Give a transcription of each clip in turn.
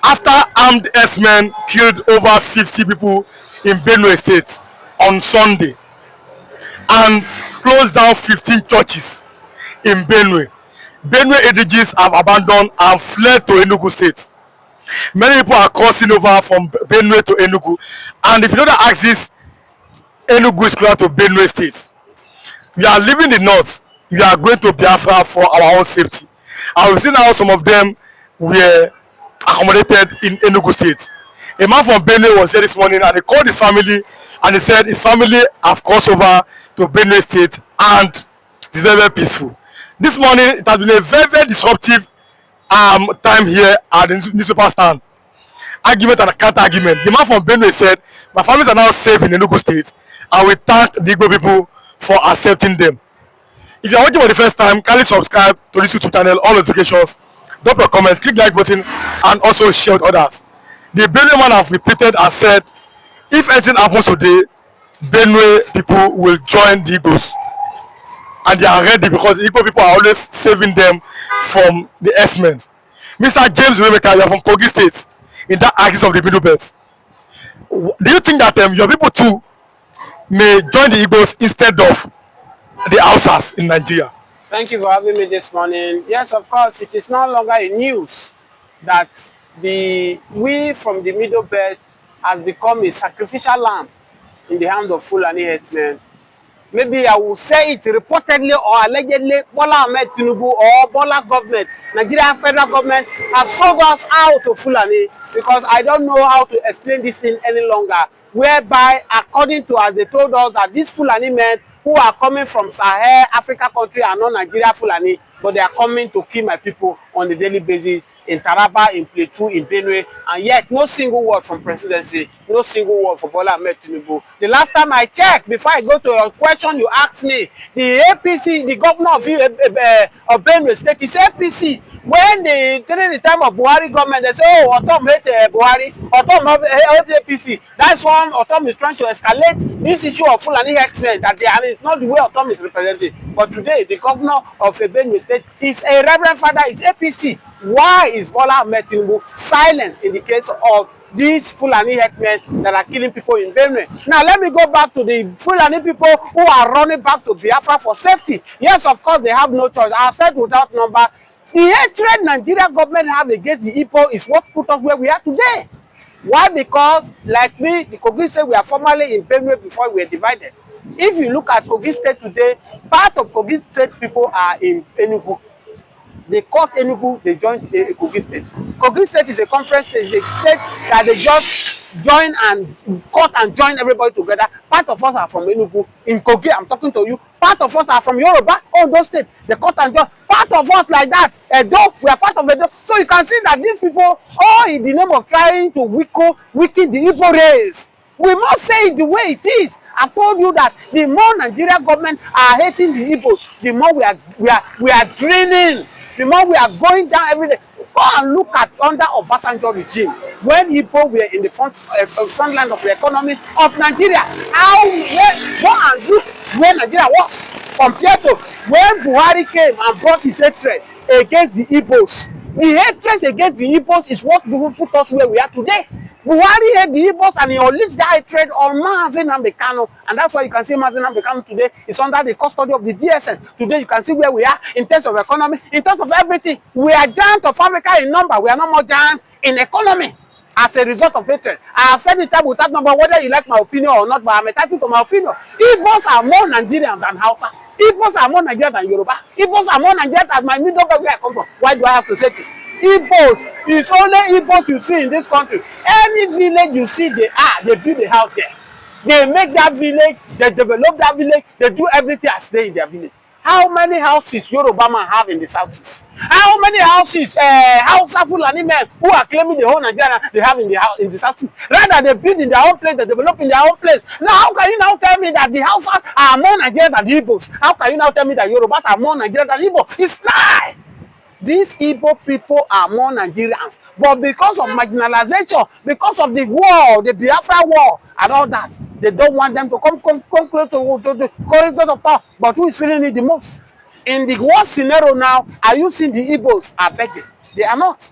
after armed herdsmen killed over 50 people in Benue State on Sunday and closed down 15 churches in Benue. Benue ADGs have abandoned and fled to Enugu State. Many people are crossing over from Benue to Enugu, and if you know the axis, Enugu is closer to Benue State. We are leaving the north. We are going to Biafra for our own safety. And we've seen how some of them were accommodated in Enugu State. A man from Benue was here this morning and he called his family and he said his family have crossed over to Benue State and it's very, very peaceful. This morning it has been a very, very disruptive time here at the newspaper stand. Argument and counter argument. The man from Benue said, my families are now safe in Enugu State and we thank the Igbo people for accepting them. If you are watching for the first time, kindly subscribe to this YouTube channel, all notifications, drop your comments, click the like button, and also share with others. The Benue man have repeated and said, if anything happens today, Benue people will join the Igbos. And they are ready because the Igbo people are always saving them from the Herdsmen. Mr. James Wemeka, you are from Kogi State, in that axis of the Middle Belt. Do you think that your people too may join the Igbos instead of the Attaçks in Nigeria? Thank you for having me this morning. Yes, of course, it is no longer a news that we from the Middle Belt has become a sacrificial lamb in the hand of Fulani herdsmen. Maybe I will say it reportedly or allegedly, Bola Ahmed Tinubu or Bola government, Nigeria federal government have sold us out to Fulani, because I don't know how to explain this thing any longer. Whereby, according to as they told us, that these Fulani men who are coming from Sahel, Africa country, are not Nigeria Fulani, but they are coming to kill my people on a daily basis in Taraba, in Plateau, in Benue, and yet no single word from presidency, no single word for Bola Ahmed Tinubu. The last time I checked, before I go to your question you asked me, the APC, the governor of Benue State, is APC. When during the time of Buhari government, they say, oh, Otom hate Buhari, Otom hate APC. That's why Otom is trying to escalate this issue of Fulani herdsmen, that and it's not the way Otom is represented. But today, the governor of Benue State is a reverend father, is APC. Why is Bola Ahmed Tinubu silenced in the case of these Fulani herdsmen that are killing people in Benue? Now, let me go back to the Fulani people who are running back to Biafra for safety. Yes, of course, they have no choice. I have said without number, the hatred Nigeria government have against the Igbo is what put us where we are today. Why? Because, like me, the Kogi State, we are formerly in Benue before we were divided. If you look at Kogi State today, part of Kogi State people are in Enugu. They caught Enugu, they joined Kogi State. Kogi State is a conference state, a state that they just join and cut and join everybody together. Part of us are from Enugu. In Kogi, I'm talking to you. Part of us are from Yoruba, all those states. They cut and join. Part of us like that. Edo, we are part of Edo. So you can see that these people, all in the name of trying to weaken the Igbo race. We must say it the way it is. I've told you that the more Nigeria government are hating the Igbos, the more we are draining. The more we are going down every day. Go and look at under Obasanjo regime, when Igbo were in the front line of the economy of Nigeria. Go and look where Nigeria was compared to when Buhari came and brought his hatred against the Igbos. The hatred against the Igbos is what will put us where we are today. Buhari hate the Igbos and he unleashed that hatred on Mazi Nnamdi Kanu, and that's why you can see Mazi Nnamdi Kanu today is under the custody of the DSS. Today you can see where we are in terms of economy, in terms of everything. We are giant of Africa in number. We are not more giant in economy as a result of hatred. I have said it time without number, whether you like my opinion or not, but I'm entitled to my opinion. Igbos are more Nigerian than Hausa. Igbos are more Nigerian than Yoruba. Igbos are more Nigerian than my middle belt where I come from. Why do I have to say this? Igbos, it's only Igbos you see in this country. Any village you see, they build a house there. They make that village, they develop that village, they do everything as they in their village. How many houses Yoruba man have in the southeast? How many houses Hausa Fulani men who are claiming the whole Nigeria they have in the southeast? Rather, they build in their own place, they develop in their own place. Now, how can you now tell me that the Hausas are more Nigerian than the Igbos? How can you now tell me that Yorubas are more Nigerian than Igbo? It's lie. These Igbo people are more Nigerians, but because of marginalization, because of the war, the Biafra war, and all that, they don't want them to come close to the corridor of power. But who is feeling it the most? In the worst scenario now, are you seeing the Igbos are begging? They are not.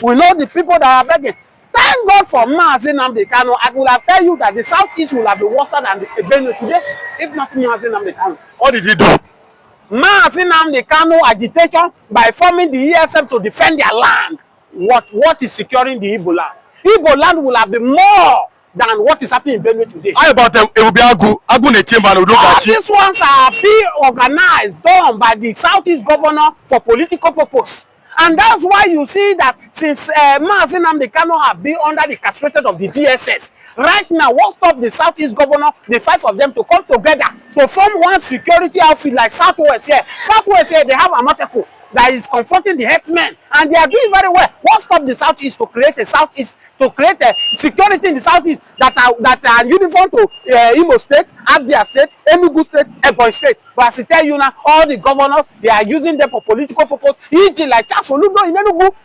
We know the people that are begging. Thank God for Mazi Nnamdi Kanu. I will have tell you that the Southeast will have been worse than the Benue today, if not Mazi Nnamdi Kanu. What did he do? Mazi Nnamdi Kanu agitation by forming the ESM to defend their land. What is securing the Igbo land? Igbo land will have been more than what is happening in Benue today. How about them? It will be Agu Netimba and All these ones are being organized, done by the Southeast governor for political purpose. And that's why you see that since Mazi Nnamdi Kanu have been under the castration of the DSS, right now, what stopped the Southeast governor, the 5 of them, to come together to form one security outfit like Southwest here. Southwest here, they have a Attaçks that is confronting the Herdsmen, and they are doing very well. What stopped the Southeast to create a Southeast, to create a security in the Southeast that are uniform to Imo State, Abia State, Enugu State, Ebonyi State? But as I tell you now, all the governors, they are using them for political purpose. E.g. like Attaçks in Enugu,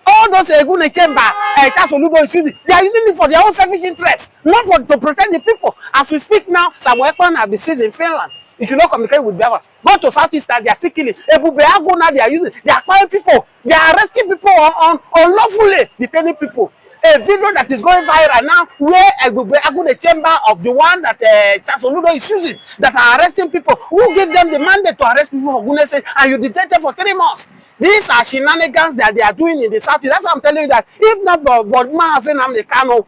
all those Egune chamber, Attaçks is using, they are using it for their own selfish interests, not for to protect the people. As we speak now, some weapons have been seized in Finland. You should not communicate with Biafra. Go to Southeast, they are still killing. Ebubeago now they are using, they are acquiring people, they are arresting people unlawfully, detaining people. A video that is going viral now, where the chamber of the one that Attaçks is using, that are arresting people. Who gave them the mandate to arrest people for goodness sake, and you detained them for 3 months? These are shenanigans that they are doing in the South. That's why I'm telling you that if not for Mazi Nnamdi Kanu,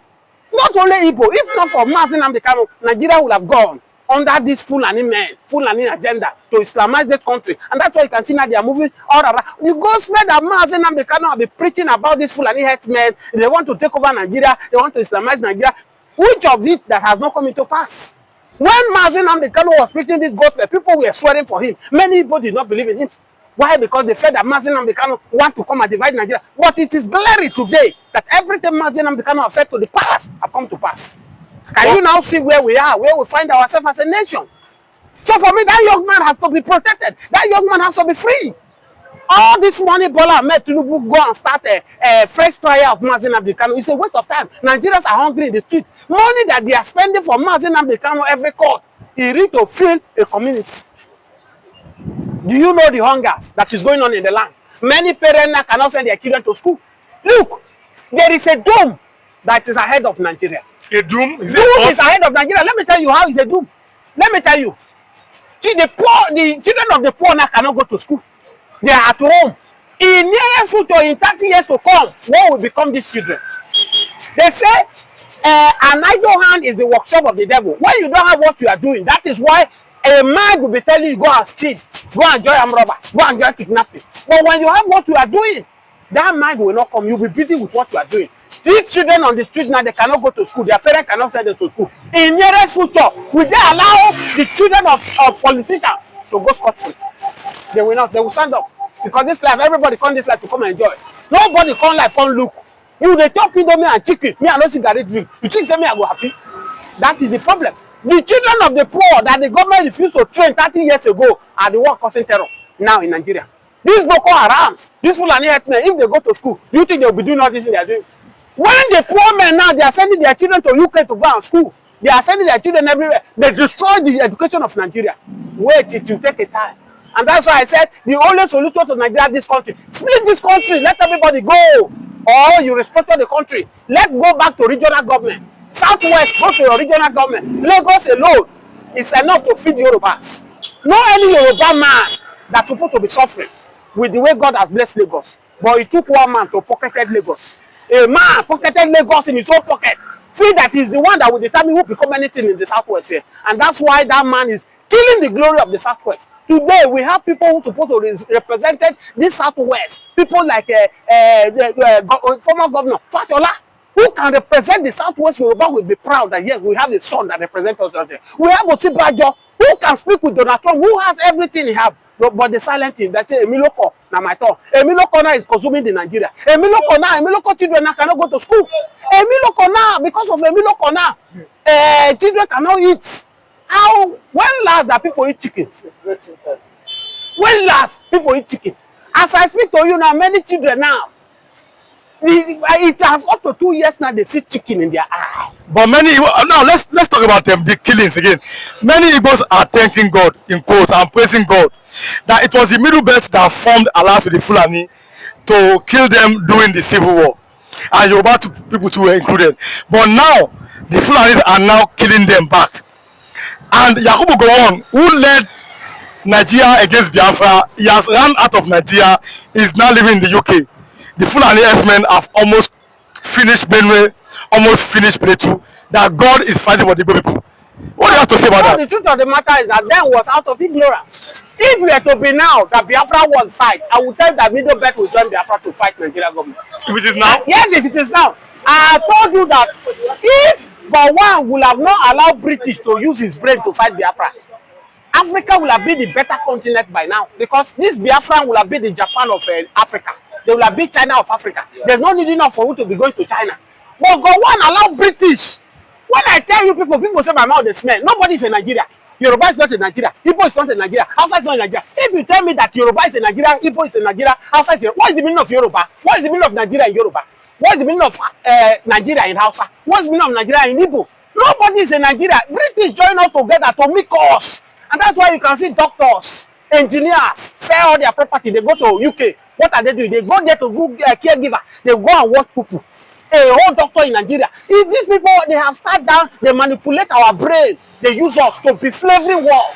not only Igbo, if not for Mazi Nnamdi Kanu, Nigeria would have gone under this Fulani men, Fulani agenda to Islamize this country. And that's why you can see now they are moving all around. You go spread that Mazi Nnamdi Kanu have been preaching about this Fulani herdsmen. They want to take over Nigeria. They want to Islamize Nigeria. Which of it that has not come into pass? When Mazi Nnamdi Kanu was preaching this gospel, people were swearing for him. Many people did not believe in him. Why? Because they felt that Mazi Nnamdi Kanu want to come and divide Nigeria. But it is glaring today that everything Mazi Nnamdi Kanu have said to the past have come to pass. Can you now see where we are, where we find ourselves as a nation? So for me, that young man has to be protected. That young man has to be free. All this money Bola Ahmed Tinubu go and start a fresh trial of Mazi Nnamdi Kanu. It's a waste of time. Nigerians are hungry in the street. Money that they are spending for Mazi Nnamdi Kanu every court, he need to fill a community. Do you know the hungers that is going on in the land? Many parents now cannot send their children to school. Look, there is a doom that is ahead of Nigeria. A doom? Doom is ahead of Nigeria. Let me tell you how it's a doom. Let me tell you. See, the children of the poor now cannot go to school. They are at home. In nearest future, in 30 years to come, what will become these children? They say an idle hand is the workshop of the devil. When you don't have what you are doing, that is why a man will be telling you, go and steal, go and join armed robber, go and join kidnapping. But when you have what you are doing, that mind will not come. You'll be busy with what you are doing. These children on the street now, they cannot go to school. Their parents cannot send them to school. In nearest future, will they allow the children of politicians to go scot-free? They will not. They will stand up. Because this life, everybody come this life to come and enjoy. Nobody come life, come look. You they talk to me and chicken. Me, I don't cigarette drink. You think say me, I go happy? That is the problem. The children of the poor that the government refused to train 30 years ago are the ones causing terror now in Nigeria. These Boko Harams, these Fulani herdsmen, if they go to school, do you think they will be doing all this thing they are doing? When the poor men now, they are sending their children to UK to go and school. They are sending their children everywhere. They destroy the education of Nigeria. Wait, it will take a time. And that's why I said the only solution to Nigeria, this country, split this country, let everybody go. Or you restructure the country. Let's go back to regional government. Southwest, go to your regional government. Lagos alone is enough to feed Yorubas. No any Yoruba man that's supposed to be suffering with the way God has blessed Lagos. But it took one man to pocketed Lagos. A man pocketed Lagos in his own pocket. Feel that is the one that will determine who become anything in the Southwest here. And that's why that man is killing the glory of the Southwest. Today, we have people who are supposed to represent this Southwest. People like former governor Fashola, who can represent the Southwest. Yoruba will be proud that yes, we have a son that represents us out there. We have Otibajo, who can speak with Donald Trump, who has everything he has. But the silent thing, they say Emiloko, now my tongue. Emiloko now is consuming the Nigeria. Emiloko children now cannot go to school. Emiloko now, because of Emiloko now, children cannot eat. When last that people eat chicken? When last people eat chicken? As I speak to you now, many children now, it has up to 2 years now, they see chicken in their eye. But many now let's talk about the killings again. Many Igbos are thanking God in quote and praising God that it was the Middle Belt that formed alliance with the Fulani to kill them during the Civil War, and Yoruba people too were included. But now the Fulanis are now killing them back. And Yakubu Gowon, who led Nigeria against Biafra, he has run out of Nigeria. He's now living in the UK. The Fulani Herdsmen have almost finished Benue, almost finished Plateau. That God is fighting for the Igbo people. What do you have to say about that? The truth of the matter is that then was out of ignorance. If we are to be now that Biafra was fight, I would tell that Middle Belt will join Biafra to fight Nigeria government. If it is now? Yes, if it is now. I told you that if Gowon will have not allowed British to use his brain to fight Biafra, Africa will have been the better continent by now, because this Biafran will have been the Japan of Africa. They will have been China of Africa. There's no need enough for you to be going to China. But Gowon allow British. When I tell you people say my mouth is smell. Nobody is in Nigeria. Yoruba is not in Nigeria. Igbo is not in Nigeria. Hausa is not in Nigeria. If you tell me that Yoruba is in Nigeria, Igbo is in Nigeria, Hausa is in, what is the meaning of Yoruba? What is the meaning of Nigeria in Yoruba? What is the meaning of Nigeria in Hausa? What is the meaning of Nigeria in Igbo? Nobody is in Nigeria. British join us together to make us. And that's why you can see doctors, engineers, sell all their property. They go to UK. What are they doing? They go there to do caregiver. They go and work people. A whole doctor in Nigeria. If these people, they have sat down, they manipulate our brain. They use us to be slavery world.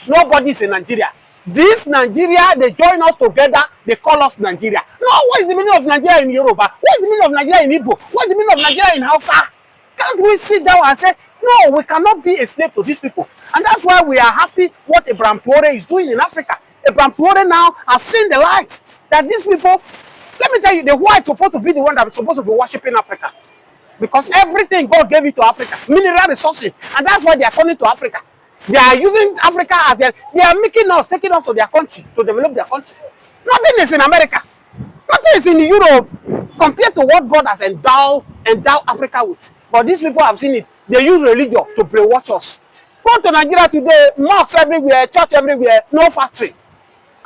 Nobody is in Nigeria. This Nigeria, they join us together, they call us Nigeria. No, what is the meaning of Nigeria in Yoruba? What is the meaning of Nigeria in Igbo? What is the meaning of Nigeria in Hausa? Can't we sit down and say, no, we cannot be a slave to these people? And that's why we are happy what Abraham Traore is doing in Africa. Abraham Traore now have seen the light that these people, let me tell you, the white supposed to be the one that is supposed to be worshiping Africa. Because everything God gave it to Africa, mineral resources, and that's why they are turning to Africa. They are using Africa as they are making us, taking us to their country, to develop their country. Nothing is in America. Nothing is in Europe compared to what God has endowed Africa with. But these people have seen it. They use religion to brainwash us. Go to Nigeria today, mosques everywhere, church everywhere, no factory.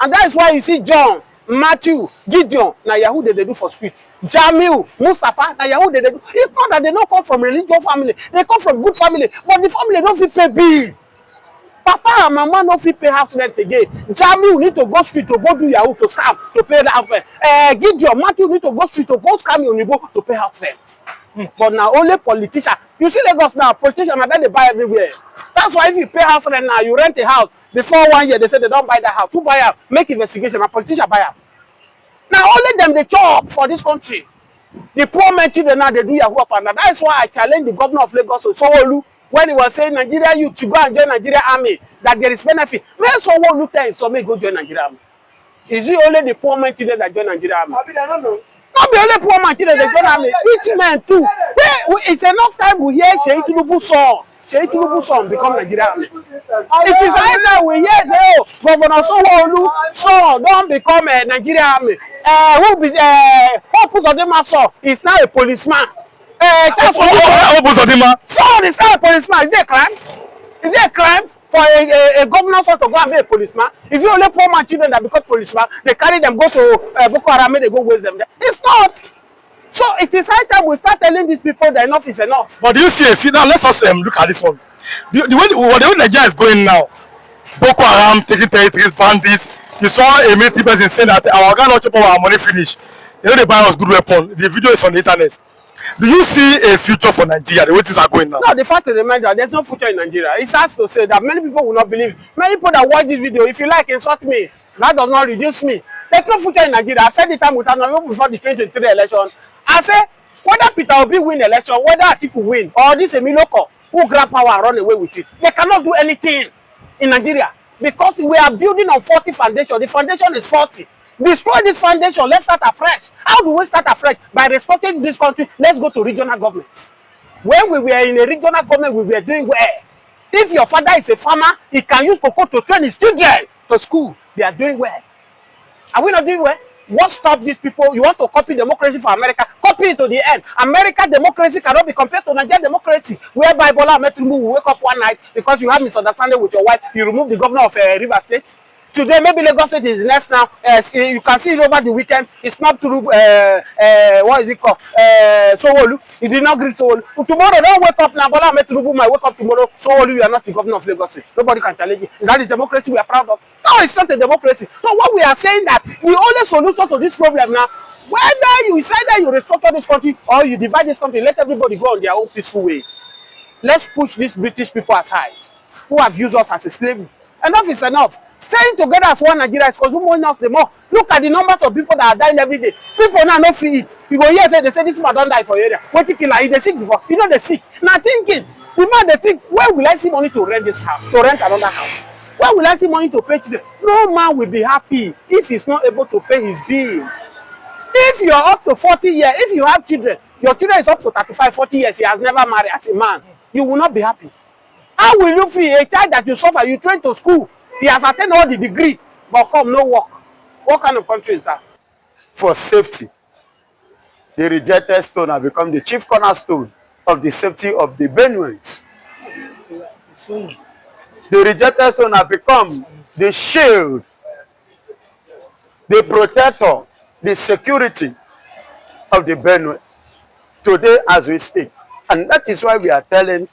And that is why you see John, Matthew, Gideon, na Yahoo they do for street. Jamil, Mustafa, na Yahoo they do. It's not that they don't come from religious family. They come from good family. But the family don't fit pay bill. Papa and mama no fit pay house rent again. Jamil need to go street to go do Yahoo to scam to pay that. Gideon, Matthew need to go street to go scam Igbo to pay house rent. But now only politician. You see Lagos now, politicians are then they buy everywhere. That's why if you pay house rent now, you rent a house. Before 1 year, they say they don't buy the house. Who buy out? Make investigation. A politician buy out. Now only them they chop for this country. The poor men children now they do Yahoo up and down. That's why I challenge the governor of Lagos, Fulåni, when he was saying Nigeria youth to go and join Nigeria army, that there is benefit. Where Fulåni tell so may go join Nigeria army? Is it only the poor men children that join Nigeria army? I don't know. Not be only poor man children that join army. Rich men too. It's enough time we hear Sheikh Tinubu song. Sheikh Tinubu song become Nigeria army. It is right now we hear the Governor Fulåni song don't become a Nigeria army. Hope Uzodinma song is now a policeman. Son is now a policeman. Is it a crime? Is it a crime for a governor son to go and be a policeman? Is it only poor man children that become policeman? They carry them, go to Boko Haram, they go waste them there. It's not. So it is high time we start telling these people that enough is enough. But do you see a few now? Let's also look at this one. The way Nigeria is going now, Boko Haram taking territories, bandits. You saw a military person saying that our guy not chop our money finish. You know they buy us good weapon. The video is on the internet. Do you see a future for Nigeria? The way things are going now. No, the fact of the matter, there's no future in Nigeria. It's hard to say that many people will not believe. Many people that watch this video, if you like, insult me. That does not reduce me. There's no future in Nigeria. I've said the time without now before the 2023 election. I say whether Peter Obi win election, whether Atiku win, or this Emiloko who grab power and run away with it, they cannot do anything in Nigeria because we are building on 40 foundation. The foundation is 40. Destroy this foundation. Let's start afresh. How do we start afresh? By restructuring this country. Let's go to regional governments. When we were in a regional government, we were doing well. If your father is a farmer, he can use cocoa to train his children to school. They are doing well. Are we not doing well? What stops these people? You want to copy democracy for America? Copy it to the end. American democracy cannot be compared to Nigerian democracy, whereby Bola Ahmed Tinubu will wake up one night because you have misunderstanding with your wife. You remove the governor of Rivers State. Today, maybe Lagos State is next now. You can see it over the weekend. It's not through, what is it called? Sowolu. He did not greet Sowolu. Tomorrow, don't wake up now. Bola Ahmed Tinubu might wake up tomorrow. Sowolu, you are not the governor of Lagos State. Nobody can challenge you. Is that the democracy we are proud of? No, it's not a democracy. So what we are saying that the only solution to this problem now, whether you decide that you restructure this country or you divide this country, let everybody go on their own peaceful way. Let's push these British people aside who have used us as a slave. Enough is enough. Staying together as one Nigeria is consuming us the more. Look at the numbers of people that are dying every day. People now no fit eat. You go hear say they say this man don't die for area. What you kill? They sick before. You know they sick. Now thinking, the man they think, where will I see money to rent this house? To rent another house? Where will I see money to pay children? No man will be happy if he's not able to pay his bill. If you're up to 40 years, if you have children, your children is up to 35, 40 years, he has never married as a man, you will not be happy. How will you feel a child that you suffer, you train to school, he has attained all the degree, but come, no work? What kind of country is that? For safety, the rejected stone has become the chief cornerstone of the safety of the Benueans. The rejected stone has become the shield, the protector, the security of the Benue today as we speak. And that is why we are telling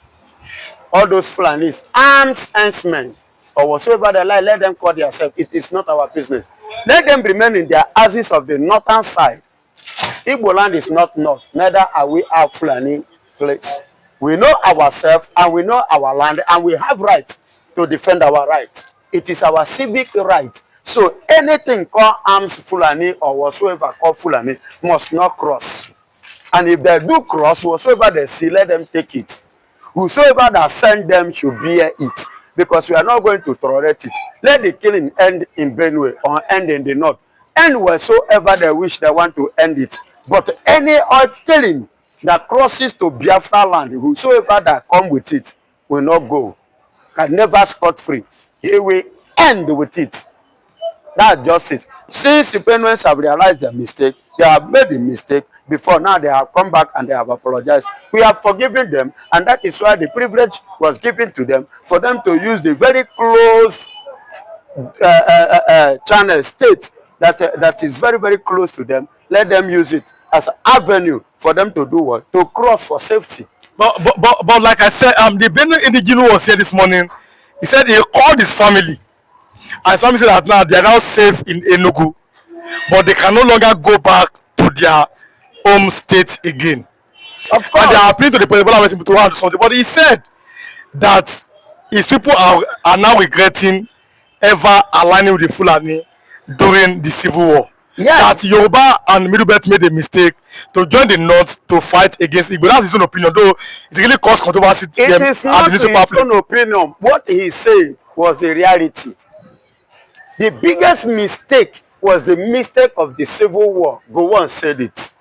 all those Fulanis, herdsmen, or whatsoever they like, let them call themselves. It is not our business. Let them remain in their houses of the northern side. Igbo land is not north, neither are we our Fulani place. We know ourselves and we know our land, and we have right to defend our right. It is our civic right. So anything called arms Fulani or whatsoever called Fulani must not cross. And if they do cross, whatsoever they see, let them take it. Whosoever that send them should bear it, because we are not going to tolerate it. Let the killing end in Benue or end in the north. End wheresoever they wish they want to end it. But any other killing that crosses to Biafra land, whosoever that come with it will not go. Can never scot free. He will end with it. That's just it. Since the Benueans have realized their mistake, they have made a mistake before, now they have come back and they have apologized. We have forgiven them, and that is why the privilege was given to them for them to use the very close channel state that is very, very close to them. Let them use it as an avenue for them to do what? To cross for safety. But like I said, the Benue indigenous was here this morning. He said he called his family. And his family said that now they are now safe in Enugu. But they can no longer go back to their home state again. Of course. And they are appealing to the president to do something. But he said that his people are now regretting ever aligning with the Fulani during the civil war. Yes. That Yoruba and Middle Belt made a mistake to join the North to fight against Igbo. That's his own opinion, though it really caused controversy. It is not his own opinion. What he said was the reality. The biggest mistake was the mistake of the civil war. Gowon said it.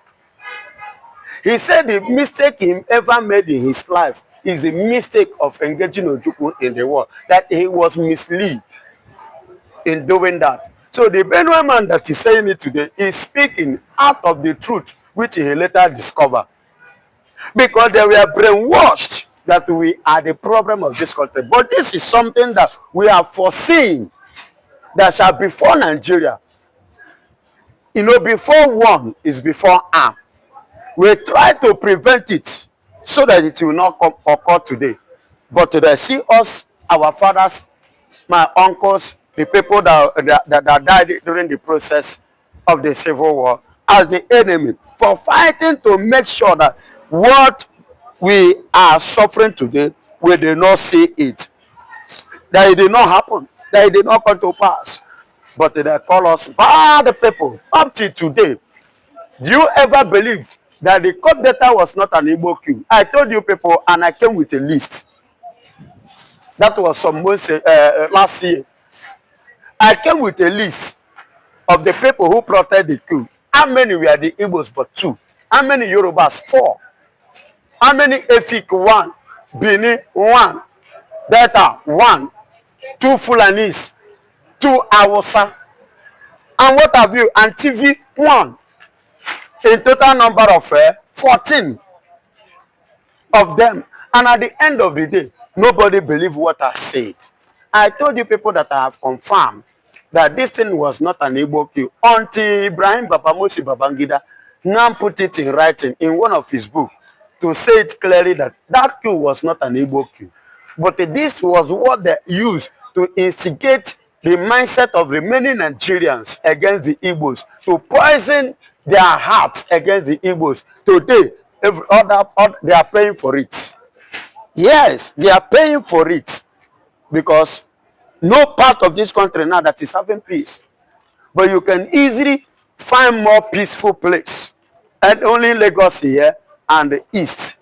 He said the mistake he ever made in his life is the mistake of engaging Ojukwu in the war. That he was misled in doing that. So the Benue man that is saying it today is speaking out of the truth, which he later discovered. Because they were brainwashed that we are the problem of this country. But this is something that we have foreseen that shall befall Nigeria. You know, before one is before arm. We try to prevent it so that it will not occur today. But they see us, our fathers, my uncles, the people that died during the process of the civil war as the enemy for fighting to make sure that what we are suffering today, we did not see it. That it did not happen. That it did not come to pass. But they call us bad people. Up to today, do you ever believe that the court data was not an Igbo queue? I told you people, and I came with a list. That was some months last year. I came with a list of the people who plotted the coup. How many were the Igbos but 2? How many Yorubas? 4. How many Efik? 1. Benue? 1. Delta? 1. 2 Fulanis? 2 Hausa? And what have you? And TV? 1. In total number of 14 of them. And at the end of the day, nobody believed what I said. I told you people that I have confirmed that this thing was not an Igbo coup until Ibrahim Babamosi Babangida now put it in writing in one of his books to say it clearly that that coup was not an Igbo coup. But this was what they used to instigate the mindset of remaining Nigerians against the Igbos, to poison their hearts against the Igbos. Today, they are paying for it. Yes, they are paying for it because no part of this country now that is having peace. But you can easily find more peaceful place. And only Lagos here and the East